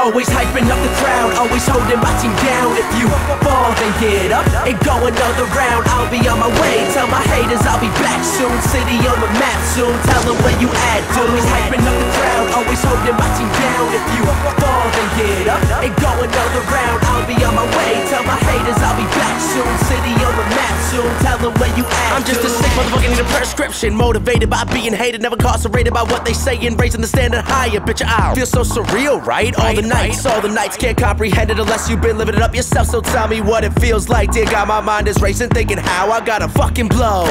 Always hyping up the crowd, always holding my team down. If you fall, then get up and go another round. I'll be on my way, tell my haters I'll be back soon. City on the map soon, tell them where you at, dude. Always hyping up the crowd, always holding my team down. If you fall, then get up and go another round. I'll be on my way, tell my haters I'll be back soon. City on the map soon, tell them where you at. I'm just a sick motherfucker, need a prescription. Motivated by being hated, never incarcerated by what they say, and raising the standard higher. Bitch, I feel so surreal, right? All the nights can't comprehend it unless you've been living it up yourself. So tell me what it feels like, dear God. My mind is racing, thinking how I gotta fucking blow.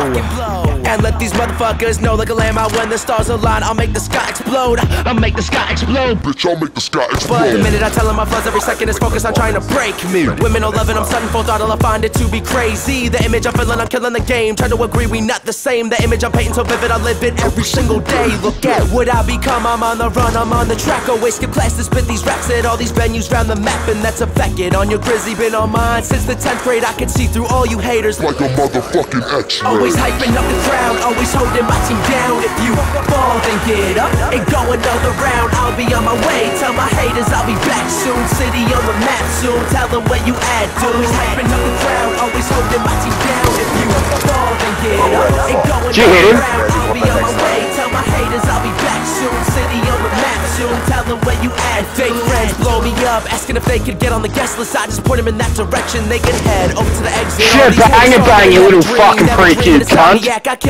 And let these motherfuckers know, like a lamb out when the stars align. I'll make the sky explode, I'll make the sky explode. Bitch, I'll make the sky explode. But the minute I tell them my flaws, every second is focused on trying to break me. Women all loving, I'm sudden full throttle, I find it to be crazy. The image I'm feeling, I'm killing the game. Try to agree, we not the same. The image I'm painting so vivid, I live it every single day. Look at what I become, I'm on the run, I'm on the track. Always skip class to spit these raps at all these venues round the map. And that's affected on your Grizzy, been on mine since the 10th grade. I can see through all you haters like a motherfucking X-ray. Always hyping up the crowd, always holding my team down. If you fall, then get up and go another round. I'll be on my way, tell my haters I'll be back soon. City on the map soon, tell them where you at, dude. Always hyping up the crowd, always holding my team down. If you fall, then get up and go another round. I'll be on my way, tell my haters I'll be back soon. City on the map soon, tell them where you at. Fake friends blow me up, asking if they could get on the guest list. I just point them in that direction, they can head over to the exit. Shit, bang it, you little fucking freak, you cunt.